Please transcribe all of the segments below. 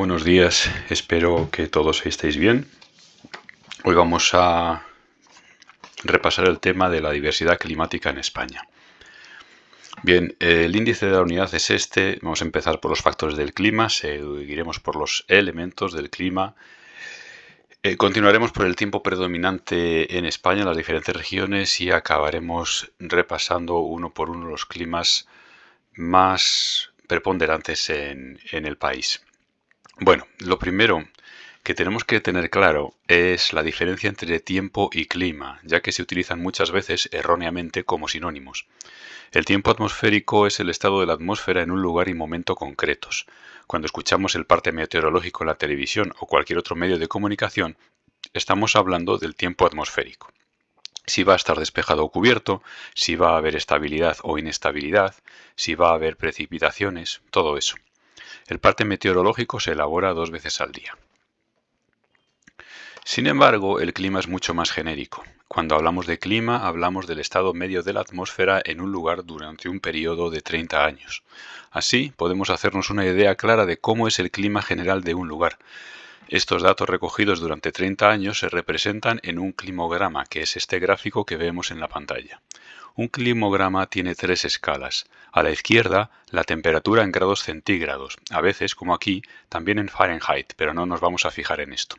Buenos días, espero que todos estéis bien. Hoy vamos a repasar el tema de la diversidad climática en España. Bien, el índice de la unidad es este. Vamos a empezar por los factores del clima, seguiremos por los elementos del clima. Continuaremos por el tiempo predominante en España, en las diferentes regiones, y acabaremos repasando uno por uno los climas más preponderantes en el país. Bueno, lo primero que tenemos que tener claro es la diferencia entre tiempo y clima, ya que se utilizan muchas veces erróneamente como sinónimos. El tiempo atmosférico es el estado de la atmósfera en un lugar y momento concretos. Cuando escuchamos el parte meteorológico en la televisión o cualquier otro medio de comunicación, estamos hablando del tiempo atmosférico. Si va a estar despejado o cubierto, si va a haber estabilidad o inestabilidad, si va a haber precipitaciones, todo eso. El parte meteorológico se elabora 2 veces al día. Sin embargo, el clima es mucho más genérico. Cuando hablamos de clima, hablamos del estado medio de la atmósfera en un lugar durante un periodo de 30 años. Así, podemos hacernos una idea clara de cómo es el clima general de un lugar. Estos datos recogidos durante 30 años se representan en un climograma, que es este gráfico que vemos en la pantalla. Un climograma tiene 3 escalas. A la izquierda, la temperatura en grados centígrados, a veces, como aquí, también en Fahrenheit, pero no nos vamos a fijar en esto.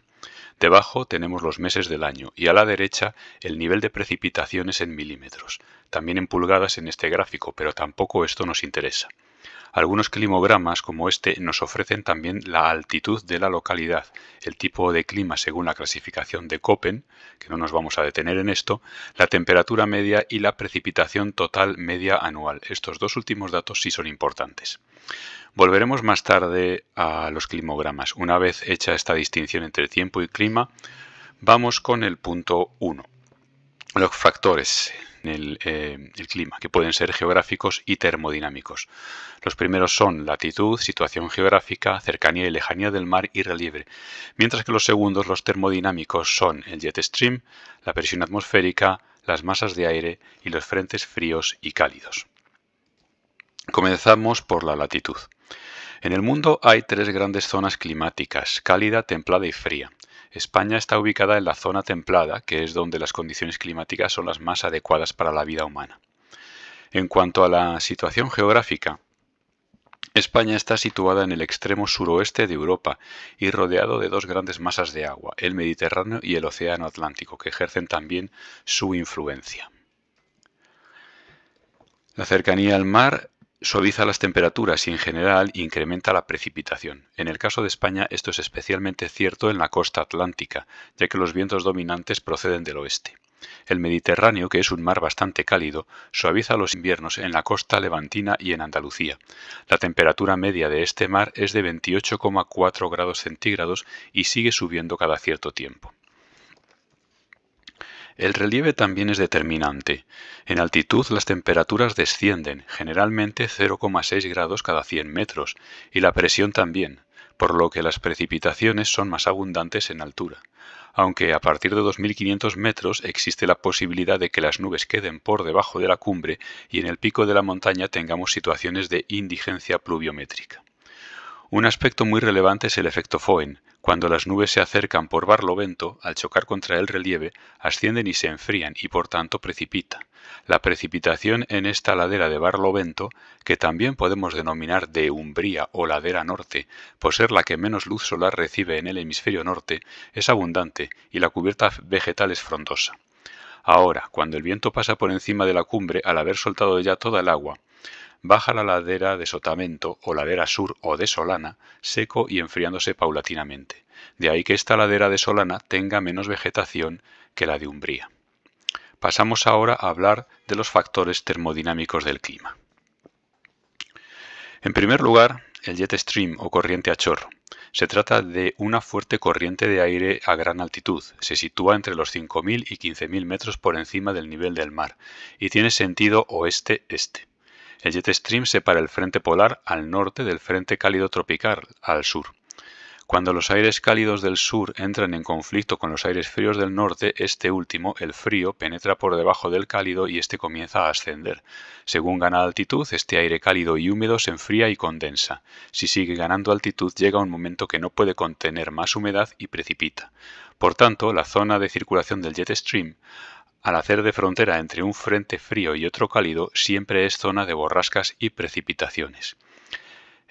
Debajo tenemos los meses del año y a la derecha el nivel de precipitaciones en milímetros, también en pulgadas en este gráfico, pero tampoco esto nos interesa. Algunos climogramas como este nos ofrecen también la altitud de la localidad, el tipo de clima según la clasificación de Köppen, que no nos vamos a detener en esto, la temperatura media y la precipitación total media anual. Estos dos últimos datos sí son importantes. Volveremos más tarde a los climogramas. Una vez hecha esta distinción entre tiempo y clima, vamos con el punto 1. Los factores en el clima, que pueden ser geográficos y termodinámicos. Los primeros son latitud, situación geográfica, cercanía y lejanía del mar y relieve, mientras que los segundos, los termodinámicos, son el jet stream, la presión atmosférica, las masas de aire y los frentes fríos y cálidos. Comenzamos por la latitud. En el mundo hay 3 grandes zonas climáticas, cálida, templada y fría. España está ubicada en la zona templada, que es donde las condiciones climáticas son las más adecuadas para la vida humana. En cuanto a la situación geográfica, España está situada en el extremo suroeste de Europa y rodeado de 2 grandes masas de agua, el Mediterráneo y el Océano Atlántico, que ejercen también su influencia. La cercanía al mar suaviza las temperaturas y en general incrementa la precipitación. En el caso de España esto es especialmente cierto en la costa atlántica, ya que los vientos dominantes proceden del oeste. El Mediterráneo, que es un mar bastante cálido, suaviza los inviernos en la costa levantina y en Andalucía. La temperatura media de este mar es de 28,4 grados centígrados y sigue subiendo cada cierto tiempo. El relieve también es determinante. En altitud las temperaturas descienden, generalmente 0,6 grados cada 100 metros, y la presión también, por lo que las precipitaciones son más abundantes en altura. Aunque a partir de 2.500 metros existe la posibilidad de que las nubes queden por debajo de la cumbre y en el pico de la montaña tengamos situaciones de indigencia pluviométrica. Un aspecto muy relevante es el efecto Foehn. Cuando las nubes se acercan por barlovento, al chocar contra el relieve, ascienden y se enfrían y por tanto precipita. La precipitación en esta ladera de barlovento, que también podemos denominar de umbría o ladera norte, por ser la que menos luz solar recibe en el hemisferio norte, es abundante y la cubierta vegetal es frondosa. Ahora, cuando el viento pasa por encima de la cumbre al haber soltado ya toda el agua, baja la ladera de Sotavento o ladera sur o de Solana, seco y enfriándose paulatinamente. De ahí que esta ladera de Solana tenga menos vegetación que la de Umbría. Pasamos ahora a hablar de los factores termodinámicos del clima. En primer lugar, el jet stream o corriente a chorro. Se trata de una fuerte corriente de aire a gran altitud. Se sitúa entre los 5.000 y 15.000 metros por encima del nivel del mar y tiene sentido oeste-este. El jet stream separa el frente polar al norte del frente cálido tropical al sur. Cuando los aires cálidos del sur entran en conflicto con los aires fríos del norte, este último, el frío, penetra por debajo del cálido y este comienza a ascender. Según gana altitud, este aire cálido y húmedo se enfría y condensa. Si sigue ganando altitud, llega un momento que no puede contener más humedad y precipita. Por tanto, la zona de circulación del jet stream, al hacer de frontera entre un frente frío y otro cálido, siempre es zona de borrascas y precipitaciones.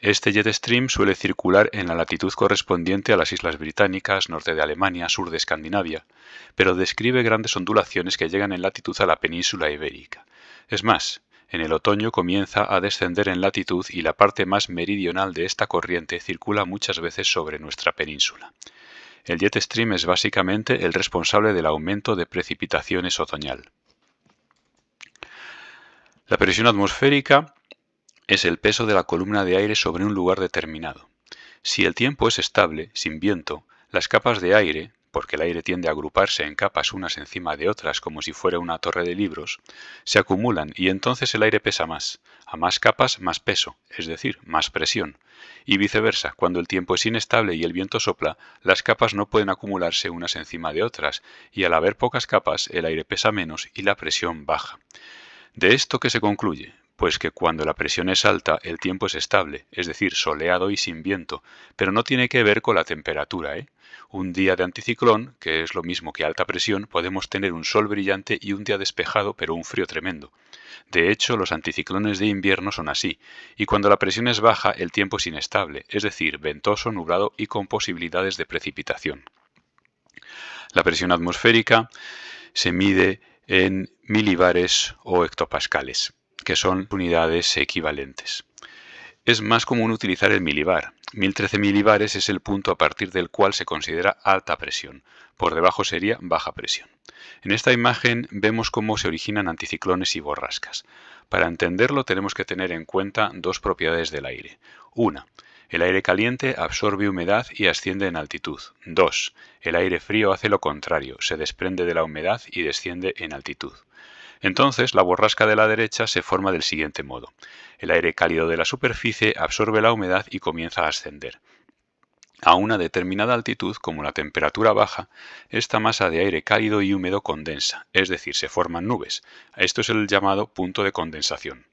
Este jet stream suele circular en la latitud correspondiente a las Islas Británicas, norte de Alemania, sur de Escandinavia, pero describe grandes ondulaciones que llegan en latitud a la península ibérica. Es más, en el otoño comienza a descender en latitud y la parte más meridional de esta corriente circula muchas veces sobre nuestra península. El jet stream es básicamente el responsable del aumento de precipitaciones otoñal. La presión atmosférica es el peso de la columna de aire sobre un lugar determinado. Si el tiempo es estable, sin viento, las capas de aire, porque el aire tiende a agruparse en capas unas encima de otras como si fuera una torre de libros, se acumulan y entonces el aire pesa más. A más capas, más peso, es decir, más presión. Y viceversa, cuando el tiempo es inestable y el viento sopla, las capas no pueden acumularse unas encima de otras, y al haber pocas capas, el aire pesa menos y la presión baja. ¿De esto qué se concluye? Pues que cuando la presión es alta, el tiempo es estable, es decir, soleado y sin viento, pero no tiene que ver con la temperatura, ¿eh? Un día de anticiclón, que es lo mismo que alta presión, podemos tener un sol brillante y un día despejado, pero un frío tremendo. De hecho, los anticiclones de invierno son así, y cuando la presión es baja, el tiempo es inestable, es decir, ventoso, nublado y con posibilidades de precipitación. La presión atmosférica se mide en milibares o hectopascales, que son unidades equivalentes. Es más común utilizar el milibar. 1013 milibares es el punto a partir del cual se considera alta presión. Por debajo sería baja presión. En esta imagen vemos cómo se originan anticiclones y borrascas. Para entenderlo tenemos que tener en cuenta dos propiedades del aire. Una, el aire caliente absorbe humedad y asciende en altitud. 2. El aire frío hace lo contrario, se desprende de la humedad y desciende en altitud. Entonces, la borrasca de la derecha se forma del siguiente modo. El aire cálido de la superficie absorbe la humedad y comienza a ascender. A una determinada altitud, como la temperatura baja, esta masa de aire cálido y húmedo condensa, es decir, se forman nubes. Esto es el llamado punto de condensación.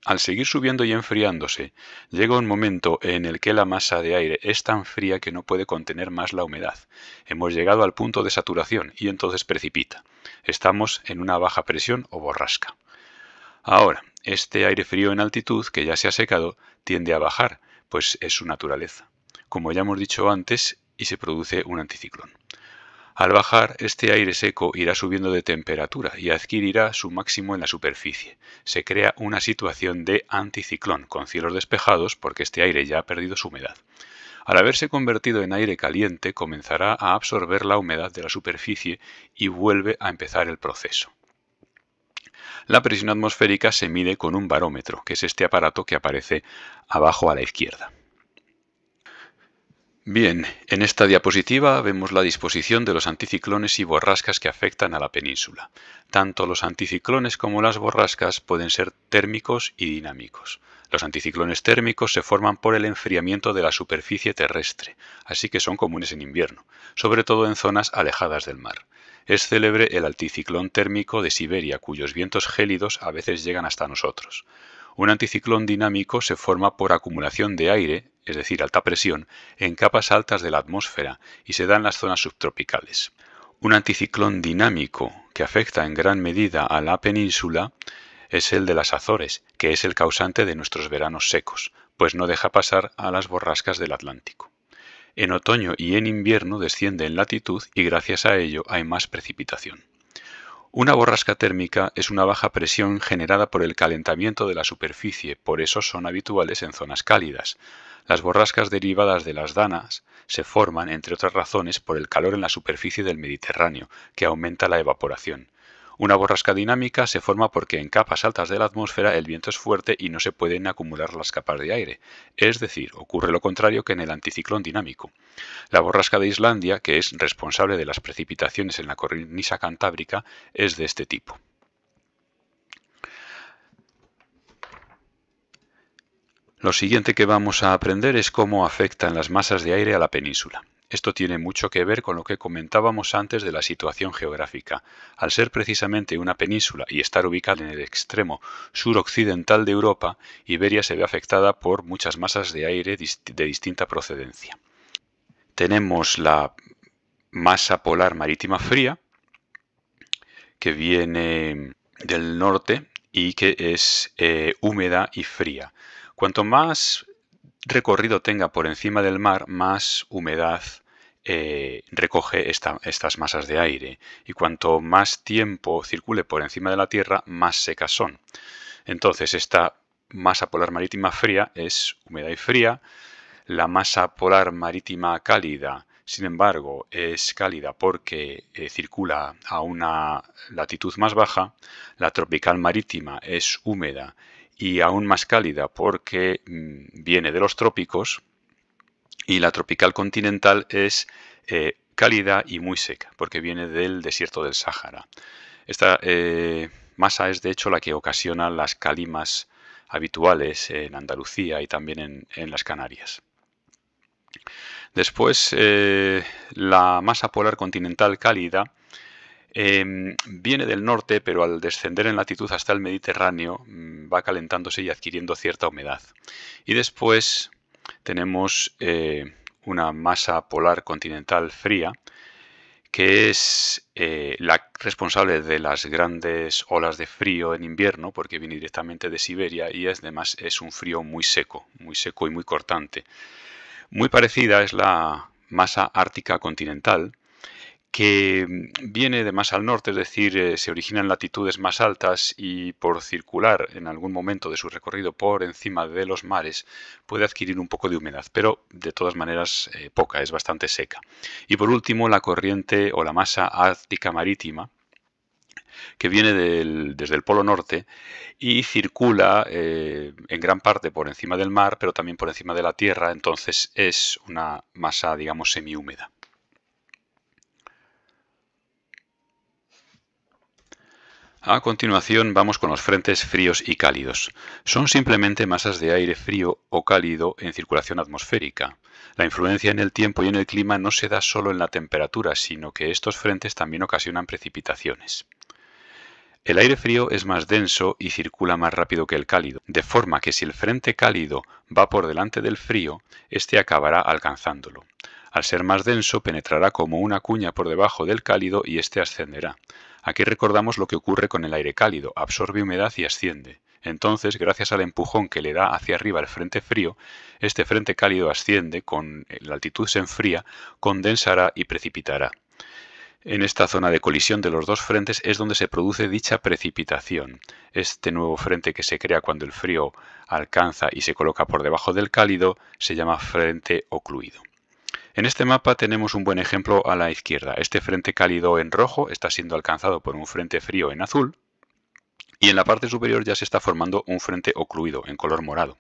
Al seguir subiendo y enfriándose, llega un momento en el que la masa de aire es tan fría que no puede contener más la humedad. Hemos llegado al punto de saturación y entonces precipita. Estamos en una baja presión o borrasca. Ahora, este aire frío en altitud, que ya se ha secado, tiende a bajar, pues es su naturaleza, como ya hemos dicho antes, y se produce un anticiclón. Al bajar, este aire seco irá subiendo de temperatura y adquirirá su máximo en la superficie. Se crea una situación de anticiclón, con cielos despejados porque este aire ya ha perdido su humedad. Al haberse convertido en aire caliente, comenzará a absorber la humedad de la superficie y vuelve a empezar el proceso. La presión atmosférica se mide con un barómetro, que es este aparato que aparece abajo a la izquierda. Bien, en esta diapositiva vemos la disposición de los anticiclones y borrascas que afectan a la península. Tanto los anticiclones como las borrascas pueden ser térmicos y dinámicos. Los anticiclones térmicos se forman por el enfriamiento de la superficie terrestre, así que son comunes en invierno, sobre todo en zonas alejadas del mar. Es célebre el anticiclón térmico de Siberia, cuyos vientos gélidos a veces llegan hasta nosotros. Un anticiclón dinámico se forma por acumulación de aire, es decir, alta presión, en capas altas de la atmósfera y se da en las zonas subtropicales. Un anticiclón dinámico que afecta en gran medida a la península es el de las Azores, que es el causante de nuestros veranos secos, pues no deja pasar a las borrascas del Atlántico. En otoño y en invierno desciende en latitud y gracias a ello hay más precipitación. Una borrasca térmica es una baja presión generada por el calentamiento de la superficie, por eso son habituales en zonas cálidas. Las borrascas derivadas de las danas se forman, entre otras razones, por el calor en la superficie del Mediterráneo, que aumenta la evaporación. Una borrasca dinámica se forma porque en capas altas de la atmósfera el viento es fuerte y no se pueden acumular las capas de aire. Es decir, ocurre lo contrario que en el anticiclón dinámico. La borrasca de Islandia, que es responsable de las precipitaciones en la cornisa cantábrica, es de este tipo. Lo siguiente que vamos a aprender es cómo afectan las masas de aire a la península. Esto tiene mucho que ver con lo que comentábamos antes de la situación geográfica. Al ser precisamente una península y estar ubicada en el extremo suroccidental de Europa, Iberia se ve afectada por muchas masas de aire de distinta procedencia. Tenemos la masa polar marítima fría, que viene del norte y que es húmeda y fría. Cuanto más recorrido tenga por encima del mar, más humedad recoge estas masas de aire, y cuanto más tiempo circule por encima de la Tierra, más secas son. Entonces, esta masa polar marítima fría es húmeda y fría. La masa polar marítima cálida, sin embargo, es cálida porque circula a una latitud más baja. La tropical marítima es húmeda y aún más cálida porque viene de los trópicos. Y la tropical continental es cálida y muy seca porque viene del desierto del Sáhara. Esta masa es de hecho la que ocasiona las calimas habituales en Andalucía y también en las Canarias. Después, la masa polar continental cálida viene del norte, pero al descender en latitud hasta el Mediterráneo va calentándose y adquiriendo cierta humedad. Y después tenemos una masa polar continental fría, que es la responsable de las grandes olas de frío en invierno, porque viene directamente de Siberia y además es un frío muy seco y muy cortante. Muy parecida es la masa ártica continental, que viene de más al norte, es decir, se origina en latitudes más altas y por circular en algún momento de su recorrido por encima de los mares puede adquirir un poco de humedad, pero de todas maneras poca, es bastante seca. Y por último, la corriente o la masa ártica marítima, que viene desde el Polo Norte y circula en gran parte por encima del mar, pero también por encima de la tierra, entonces es una masa, digamos, semihúmeda. A continuación vamos con los frentes fríos y cálidos. Son simplemente masas de aire frío o cálido en circulación atmosférica. La influencia en el tiempo y en el clima no se da solo en la temperatura, sino que estos frentes también ocasionan precipitaciones. El aire frío es más denso y circula más rápido que el cálido, de forma que si el frente cálido va por delante del frío, éste acabará alcanzándolo. Al ser más denso, penetrará como una cuña por debajo del cálido y éste ascenderá. Aquí recordamos lo que ocurre con el aire cálido, absorbe humedad y asciende. Entonces, gracias al empujón que le da hacia arriba el frente frío, este frente cálido asciende, con la altitud se enfría, condensará y precipitará. En esta zona de colisión de los dos frentes es donde se produce dicha precipitación. Este nuevo frente que se crea cuando el frío alcanza y se coloca por debajo del cálido se llama frente ocluido. En este mapa tenemos un buen ejemplo a la izquierda. Este frente cálido en rojo está siendo alcanzado por un frente frío en azul. Y en la parte superior ya se está formando un frente ocluido en color morado.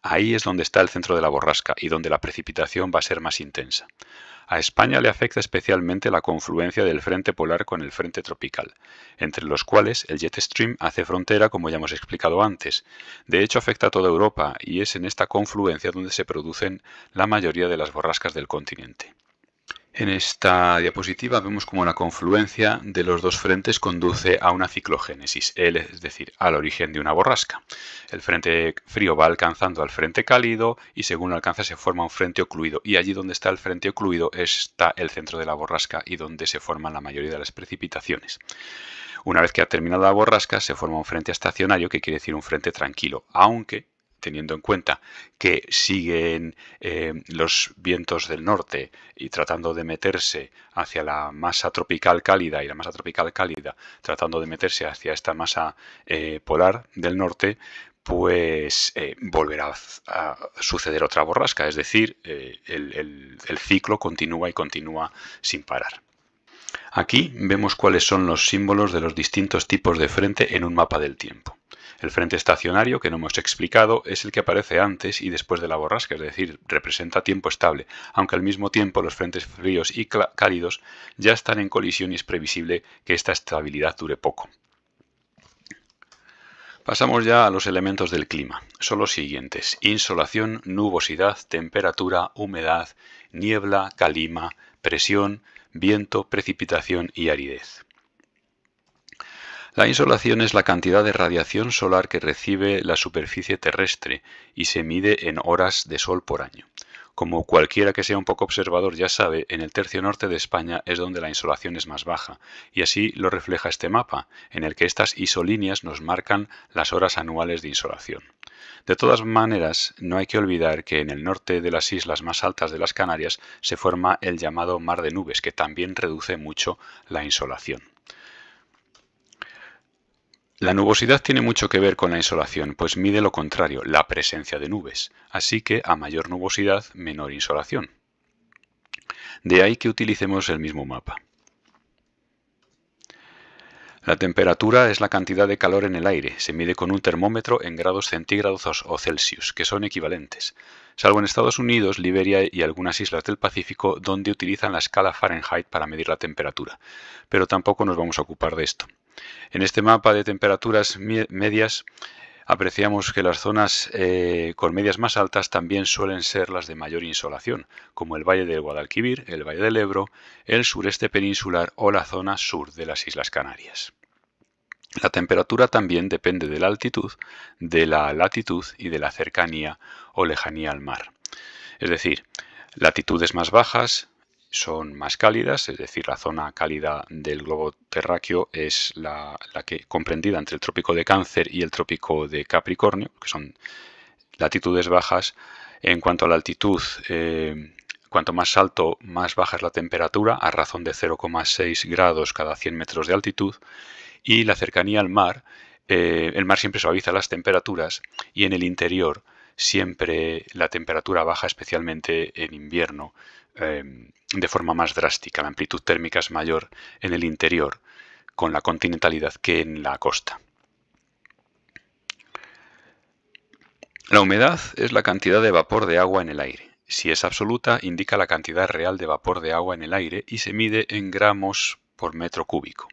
Ahí es donde está el centro de la borrasca y donde la precipitación va a ser más intensa. A España le afecta especialmente la confluencia del frente polar con el frente tropical, entre los cuales el jet stream hace frontera, como ya hemos explicado antes. De hecho, afecta a toda Europa y es en esta confluencia donde se producen la mayoría de las borrascas del continente. En esta diapositiva vemos cómo la confluencia de los dos frentes conduce a una ciclogénesis, es decir, al origen de una borrasca. El frente frío va alcanzando al frente cálido y según lo alcanza se forma un frente ocluido, y allí donde está el frente ocluido está el centro de la borrasca y donde se forman la mayoría de las precipitaciones. Una vez que ha terminado la borrasca se forma un frente estacionario, que quiere decir un frente tranquilo, aunque teniendo en cuenta que siguen los vientos del norte y tratando de meterse hacia la masa tropical cálida y la masa tropical cálida tratando de meterse hacia esta masa polar del norte, pues volverá a suceder otra borrasca, es decir, el ciclo continúa y continúa sin parar. Aquí vemos cuáles son los símbolos de los distintos tipos de frente en un mapa del tiempo. El frente estacionario, que no hemos explicado, es el que aparece antes y después de la borrasca, es decir, representa tiempo estable, aunque al mismo tiempo los frentes fríos y cálidos ya están en colisión y es previsible que esta estabilidad dure poco. Pasamos ya a los elementos del clima. Son los siguientes: insolación, nubosidad, temperatura, humedad, niebla, calima, presión, viento, precipitación y aridez. La insolación es la cantidad de radiación solar que recibe la superficie terrestre y se mide en horas de sol por año. Como cualquiera que sea un poco observador ya sabe, en el tercio norte de España es donde la insolación es más baja, y así lo refleja este mapa, en el que estas isolíneas nos marcan las horas anuales de insolación. De todas maneras, no hay que olvidar que en el norte de las islas más altas de las Canarias se forma el llamado mar de nubes, que también reduce mucho la insolación. La nubosidad tiene mucho que ver con la insolación, pues mide lo contrario, la presencia de nubes, así que a mayor nubosidad, menor insolación. De ahí que utilicemos el mismo mapa. La temperatura es la cantidad de calor en el aire, se mide con un termómetro en grados centígrados o Celsius, que son equivalentes, salvo en Estados Unidos, Liberia y algunas islas del Pacífico, donde utilizan la escala Fahrenheit para medir la temperatura, pero tampoco nos vamos a ocupar de esto. En este mapa de temperaturas medias apreciamos que las zonas con medias más altas también suelen ser las de mayor insolación, como el Valle del Guadalquivir, el Valle del Ebro, el sureste peninsular o la zona sur de las Islas Canarias. La temperatura también depende de la altitud, de la latitud y de la cercanía o lejanía al mar. Es decir, latitudes más bajas son más cálidas, es decir, la zona cálida del globo terráqueo es la que comprendida entre el trópico de Cáncer y el trópico de Capricornio, que son latitudes bajas. En cuanto a la altitud, cuanto más alto, más baja es la temperatura, a razón de 0,6 grados cada 100 metros de altitud, y la cercanía al mar, el mar siempre suaviza las temperaturas, y en el interior siempre la temperatura baja, especialmente en invierno, de forma más drástica. La amplitud térmica es mayor en el interior, con la continentalidad, que en la costa. La humedad es la cantidad de vapor de agua en el aire. Si es absoluta, indica la cantidad real de vapor de agua en el aire y se mide en gramos por metro cúbico.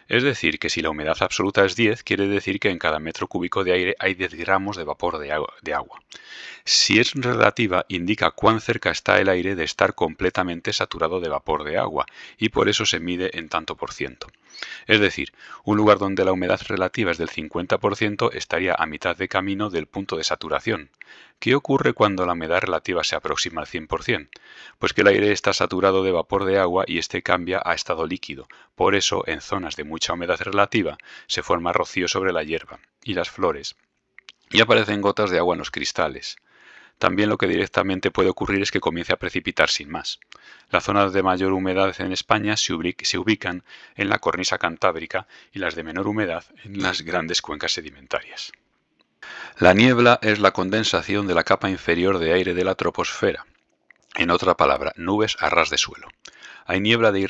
Es decir, que si la humedad absoluta es 10, quiere decir que en cada metro cúbico de aire hay 10 gramos de vapor de agua. Si es relativa, indica cuán cerca está el aire de estar completamente saturado de vapor de agua, y por eso se mide en tanto por ciento. Es decir, un lugar donde la humedad relativa es del 50% estaría a mitad de camino del punto de saturación. ¿Qué ocurre cuando la humedad relativa se aproxima al 100%? Pues que el aire está saturado de vapor de agua y este cambia a estado líquido. Por eso, en zonas de mucha humedad relativa, se forma rocío sobre la hierba y las flores, y aparecen gotas de agua en los cristales. También lo que directamente puede ocurrir es que comience a precipitar sin más. Las zonas de mayor humedad en España se ubican en la cornisa cantábrica y las de menor humedad en las grandes cuencas sedimentarias. La niebla es la condensación de la capa inferior de aire de la troposfera. En otra palabra, nubes a ras de suelo. Hay niebla de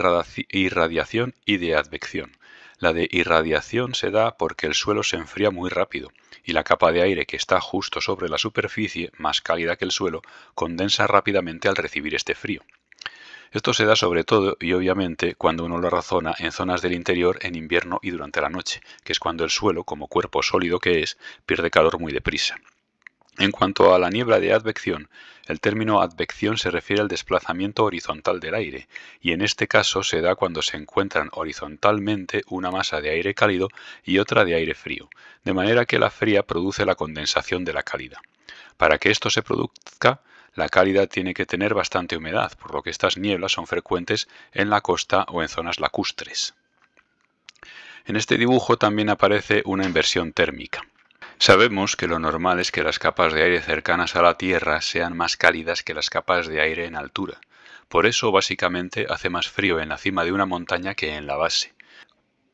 irradiación y de advección. La de irradiación se da porque el suelo se enfría muy rápido y la capa de aire que está justo sobre la superficie, más cálida que el suelo, condensa rápidamente al recibir este frío. Esto se da sobre todo y obviamente cuando uno lo razona en zonas del interior en invierno y durante la noche, que es cuando el suelo, como cuerpo sólido que es, pierde calor muy deprisa. En cuanto a la niebla de advección, el término advección se refiere al desplazamiento horizontal del aire, y en este caso se da cuando se encuentran horizontalmente una masa de aire cálido y otra de aire frío, de manera que la fría produce la condensación de la cálida. Para que esto se produzca, la cálida tiene que tener bastante humedad, por lo que estas nieblas son frecuentes en la costa o en zonas lacustres. En este dibujo también aparece una inversión térmica. Sabemos que lo normal es que las capas de aire cercanas a la Tierra sean más cálidas que las capas de aire en altura. Por eso, básicamente, hace más frío en la cima de una montaña que en la base.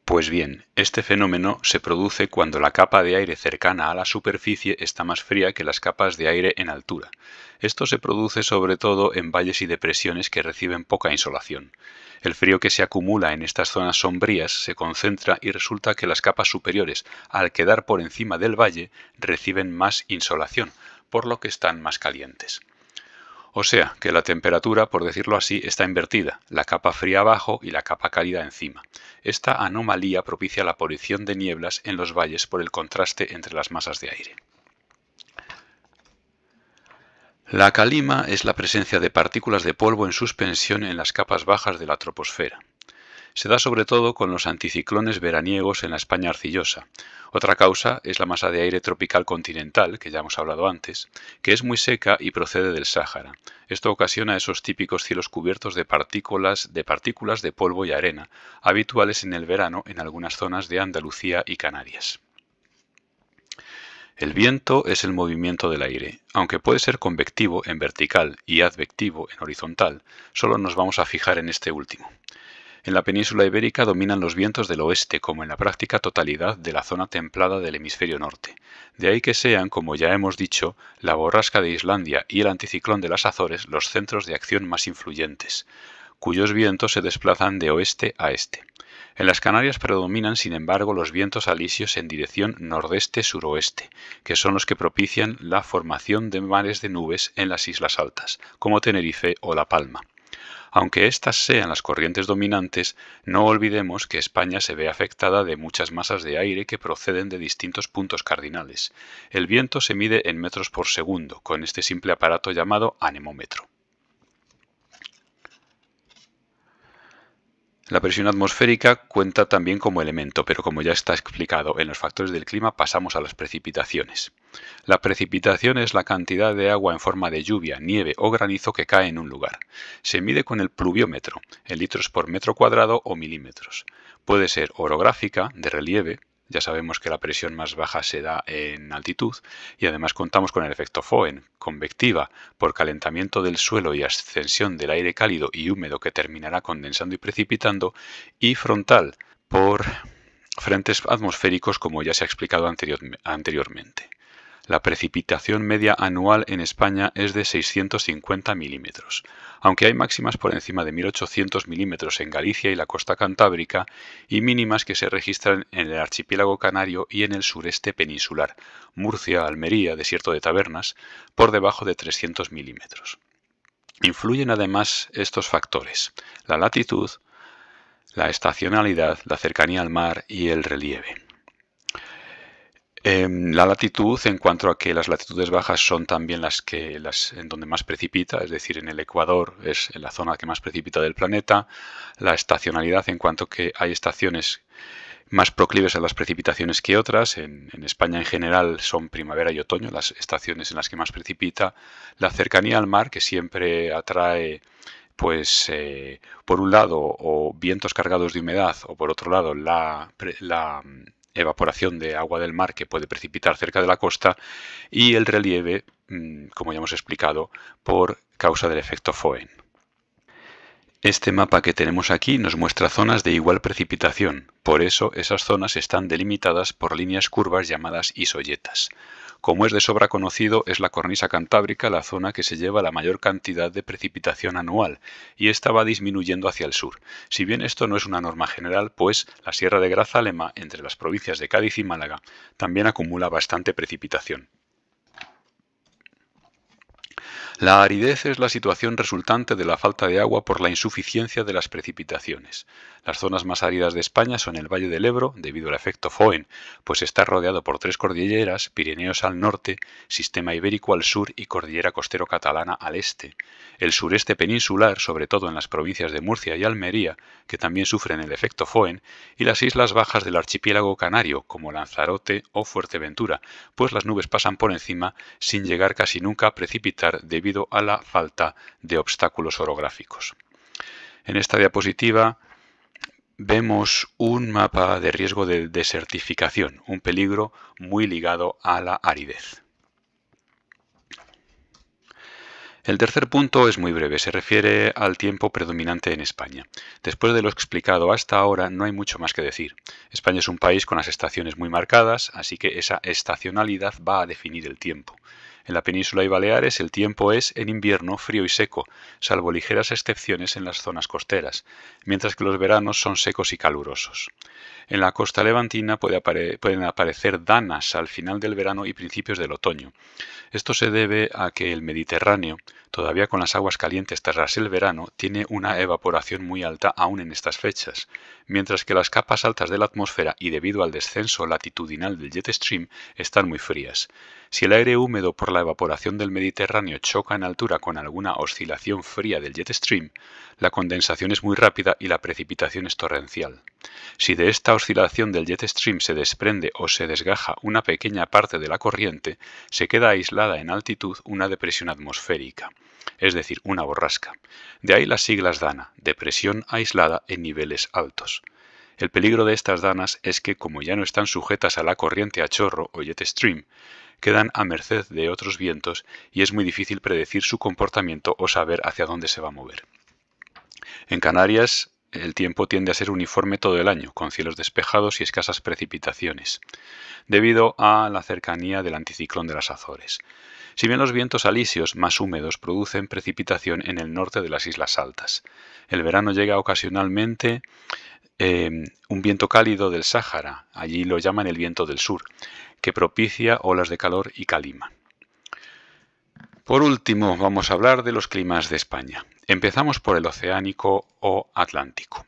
Pues bien, este fenómeno se produce cuando la capa de aire cercana a la superficie está más fría que las capas de aire en altura. Esto se produce sobre todo en valles y depresiones que reciben poca insolación. El frío que se acumula en estas zonas sombrías se concentra y resulta que las capas superiores, al quedar por encima del valle, reciben más insolación, por lo que están más calientes. O sea, que la temperatura, por decirlo así, está invertida, la capa fría abajo y la capa cálida encima. Esta anomalía propicia la aparición de nieblas en los valles por el contraste entre las masas de aire. La calima es la presencia de partículas de polvo en suspensión en las capas bajas de la troposfera. Se da sobre todo con los anticiclones veraniegos en la España arcillosa. Otra causa es la masa de aire tropical continental, que ya hemos hablado antes, que es muy seca y procede del Sáhara. Esto ocasiona esos típicos cielos cubiertos de partículas de polvo y arena, habituales en el verano en algunas zonas de Andalucía y Canarias. El viento es el movimiento del aire. Aunque puede ser convectivo en vertical y advectivo en horizontal, solo nos vamos a fijar en este último. En la península ibérica dominan los vientos del oeste, como en la práctica totalidad de la zona templada del hemisferio norte. De ahí que sean, como ya hemos dicho, la borrasca de Islandia y el anticiclón de las Azores los centros de acción más influyentes, cuyos vientos se desplazan de oeste a este. En las Canarias predominan, sin embargo, los vientos alisios en dirección nordeste-suroeste, que son los que propician la formación de mares de nubes en las islas altas, como Tenerife o La Palma. Aunque estas sean las corrientes dominantes, no olvidemos que España se ve afectada de muchas masas de aire que proceden de distintos puntos cardinales. El viento se mide en metros por segundo, con este simple aparato llamado anemómetro. La presión atmosférica cuenta también como elemento, pero como ya está explicado en los factores del clima, pasamos a las precipitaciones. La precipitación es la cantidad de agua en forma de lluvia, nieve o granizo que cae en un lugar. Se mide con el pluviómetro, en litros por metro cuadrado o milímetros. Puede ser orográfica, de relieve. Ya sabemos que la presión más baja se da en altitud y además contamos con el efecto Foehn, convectiva por calentamiento del suelo y ascensión del aire cálido y húmedo que terminará condensando y precipitando, y frontal por frentes atmosféricos como ya se ha explicado anteriormente. La precipitación media anual en España es de 650 milímetros, aunque hay máximas por encima de 1800 milímetros en Galicia y la costa cantábrica y mínimas que se registran en el archipiélago canario y en el sureste peninsular, Murcia, Almería, Desierto de Tabernas, por debajo de 300 milímetros. Influyen además estos factores: la latitud, la estacionalidad, la cercanía al mar y el relieve. La latitud, en cuanto a que las latitudes bajas son también las en donde más precipita, es decir, en el Ecuador es la zona que más precipita del planeta. La estacionalidad, en cuanto a que hay estaciones más proclives a las precipitaciones que otras. En España en general son primavera y otoño las estaciones en las que más precipita. La cercanía al mar, que siempre atrae, pues, por un lado, o vientos cargados de humedad, o por otro lado, la evaporación de agua del mar que puede precipitar cerca de la costa, y el relieve, como ya hemos explicado, por causa del efecto Foehn. Este mapa que tenemos aquí nos muestra zonas de igual precipitación, por eso esas zonas están delimitadas por líneas curvas llamadas isoyetas. Como es de sobra conocido, es la cornisa cantábrica la zona que se lleva la mayor cantidad de precipitación anual, y esta va disminuyendo hacia el sur. Si bien esto no es una norma general, pues la Sierra de Grazalema, entre las provincias de Cádiz y Málaga, también acumula bastante precipitación. La aridez es la situación resultante de la falta de agua por la insuficiencia de las precipitaciones. Las zonas más áridas de España son el Valle del Ebro, debido al efecto Foehn, pues está rodeado por tres cordilleras: Pirineos al norte, Sistema Ibérico al sur y Cordillera Costero Catalana al este. El sureste peninsular, sobre todo en las provincias de Murcia y Almería, que también sufren el efecto Foehn, y las islas bajas del archipiélago canario, como Lanzarote o Fuerteventura, pues las nubes pasan por encima sin llegar casi nunca a precipitar debido a la falta de obstáculos orográficos. En esta diapositiva vemos un mapa de riesgo de desertificación, un peligro muy ligado a la aridez. El tercer punto es muy breve, se refiere al tiempo predominante en España. Después de lo explicado hasta ahora, no hay mucho más que decir. España es un país con las estaciones muy marcadas, así que esa estacionalidad va a definir el tiempo. En la península y Baleares el tiempo es en invierno frío y seco, salvo ligeras excepciones en las zonas costeras, mientras que los veranos son secos y calurosos. En la costa levantina pueden aparecer danas al final del verano y principios del otoño. Esto se debe a que el Mediterráneo, todavía con las aguas calientes tras el verano, tiene una evaporación muy alta aún en estas fechas, mientras que las capas altas de la atmósfera y debido al descenso latitudinal del jet stream están muy frías. Si el aire húmedo por la evaporación del Mediterráneo choca en altura con alguna oscilación fría del jet stream, la condensación es muy rápida y la precipitación es torrencial. Si de esta oscilación del jet stream se desprende o se desgaja una pequeña parte de la corriente, se queda aislada en altitud una depresión atmosférica, es decir, una borrasca. De ahí las siglas DANA, depresión aislada en niveles altos. El peligro de estas danas es que, como ya no están sujetas a la corriente a chorro o jet stream, quedan a merced de otros vientos y es muy difícil predecir su comportamiento o saber hacia dónde se va a mover. En Canarias, el tiempo tiende a ser uniforme todo el año, con cielos despejados y escasas precipitaciones, debido a la cercanía del anticiclón de las Azores. Si bien los vientos alisios más húmedos producen precipitación en el norte de las Islas Altas. El verano llega ocasionalmente un viento cálido del Sáhara, allí lo llaman el viento del sur, que propicia olas de calor y calima. Por último, vamos a hablar de los climas de España. Empezamos por el oceánico o atlántico.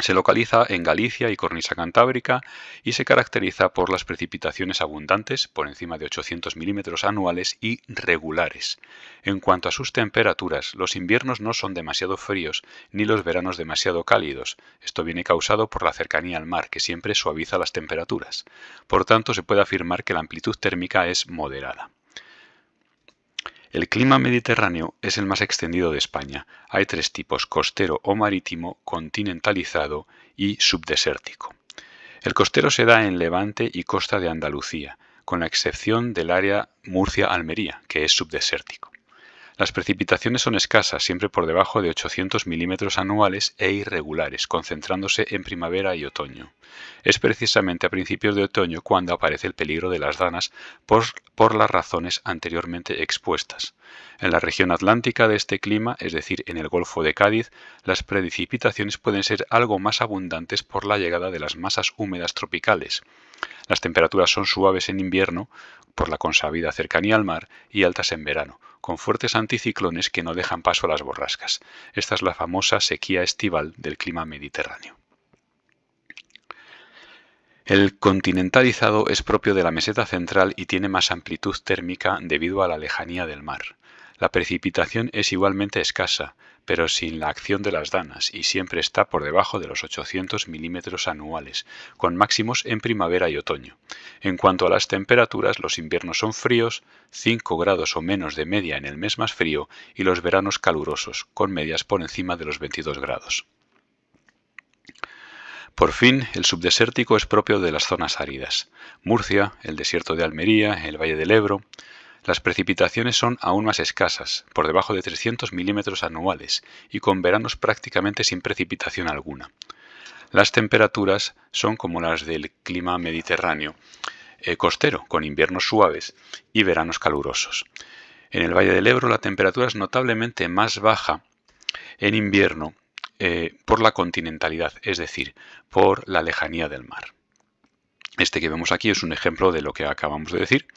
Se localiza en Galicia y cornisa cantábrica y se caracteriza por las precipitaciones abundantes, por encima de 800 milímetros anuales, y regulares. En cuanto a sus temperaturas, los inviernos no son demasiado fríos ni los veranos demasiado cálidos. Esto viene causado por la cercanía al mar, que siempre suaviza las temperaturas. Por tanto, se puede afirmar que la amplitud térmica es moderada. El clima mediterráneo es el más extendido de España. Hay tres tipos: costero o marítimo, continentalizado y subdesértico. El costero se da en Levante y costa de Andalucía, con la excepción del área Murcia-Almería, que es subdesértico. Las precipitaciones son escasas, siempre por debajo de 800 milímetros anuales e irregulares, concentrándose en primavera y otoño. Es precisamente a principios de otoño cuando aparece el peligro de las danas por las razones anteriormente expuestas. En la región atlántica de este clima, es decir, en el Golfo de Cádiz, las precipitaciones pueden ser algo más abundantes por la llegada de las masas húmedas tropicales. Las temperaturas son suaves en invierno, por la consabida cercanía al mar, y altas en verano, con fuertes anticiclones que no dejan paso a las borrascas. Esta es la famosa sequía estival del clima mediterráneo. El continentalizado es propio de la meseta central y tiene más amplitud térmica debido a la lejanía del mar. La precipitación es igualmente escasa, pero sin la acción de las danas, y siempre está por debajo de los 800 milímetros anuales, con máximos en primavera y otoño. En cuanto a las temperaturas, los inviernos son fríos, 5 grados o menos de media en el mes más frío, y los veranos calurosos, con medias por encima de los 22 grados. Por fin, el subdesértico es propio de las zonas áridas. Murcia, el desierto de Almería, el Valle del Ebro. Las precipitaciones son aún más escasas, por debajo de 300 milímetros anuales, y con veranos prácticamente sin precipitación alguna. Las temperaturas son como las del clima mediterráneo costero, con inviernos suaves y veranos calurosos. En el Valle del Ebro la temperatura es notablemente más baja en invierno por la continentalidad, es decir, por la lejanía del mar. Este que vemos aquí es un ejemplo de lo que acabamos de decir,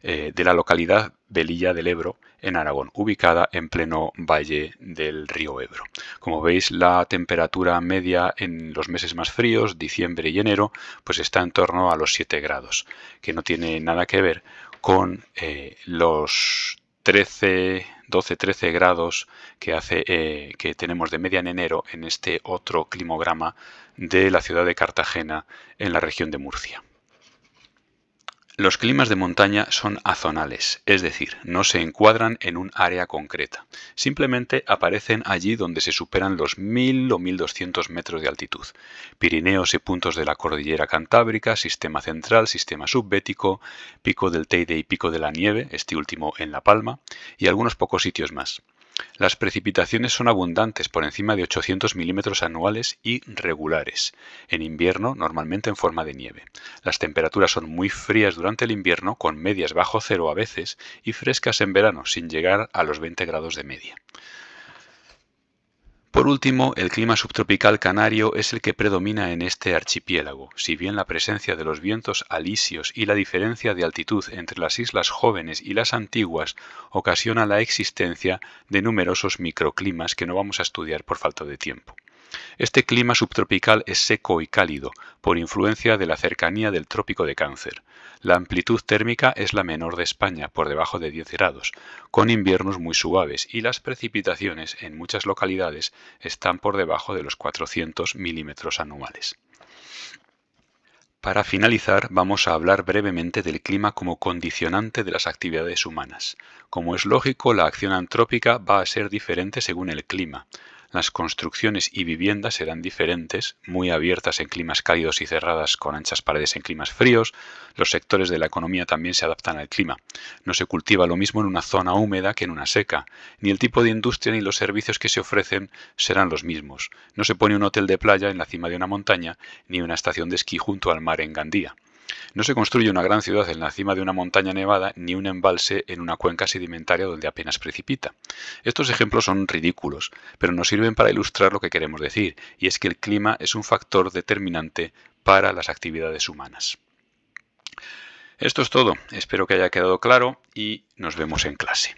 de la localidad Velilla del Ebro, en Aragón, ubicada en pleno valle del río Ebro. Como veis, la temperatura media en los meses más fríos, diciembre y enero, pues está en torno a los 7 grados, que no tiene nada que ver con los 12-13 grados que tenemos de media en enero en este otro climograma de la ciudad de Cartagena en la región de Murcia. Los climas de montaña son azonales, es decir, no se encuadran en un área concreta. Simplemente aparecen allí donde se superan los 1000 o 1200 metros de altitud. Pirineos y puntos de la cordillera Cantábrica, sistema central, sistema subbético, pico del Teide y pico de la Nieve, este último en La Palma, y algunos pocos sitios más. Las precipitaciones son abundantes, por encima de 800 milímetros anuales y regulares. En invierno, normalmente en forma de nieve. Las temperaturas son muy frías durante el invierno, con medias bajo cero a veces, y frescas en verano, sin llegar a los 20 grados de media. Por último, el clima subtropical canario es el que predomina en este archipiélago, si bien la presencia de los vientos alisios y la diferencia de altitud entre las islas jóvenes y las antiguas ocasiona la existencia de numerosos microclimas que no vamos a estudiar por falta de tiempo. Este clima subtropical es seco y cálido, por influencia de la cercanía del Trópico de Cáncer. La amplitud térmica es la menor de España, por debajo de 10 grados, con inviernos muy suaves, y las precipitaciones en muchas localidades están por debajo de los 400 milímetros anuales. Para finalizar, vamos a hablar brevemente del clima como condicionante de las actividades humanas. Como es lógico, la acción antrópica va a ser diferente según el clima. Las construcciones y viviendas serán diferentes, muy abiertas en climas cálidos y cerradas con anchas paredes en climas fríos. Los sectores de la economía también se adaptan al clima. No se cultiva lo mismo en una zona húmeda que en una seca. Ni el tipo de industria ni los servicios que se ofrecen serán los mismos. No se pone un hotel de playa en la cima de una montaña, ni una estación de esquí junto al mar en Gandía. No se construye una gran ciudad en la cima de una montaña nevada ni un embalse en una cuenca sedimentaria donde apenas precipita. Estos ejemplos son ridículos, pero nos sirven para ilustrar lo que queremos decir, y es que el clima es un factor determinante para las actividades humanas. Esto es todo, espero que haya quedado claro y nos vemos en clase.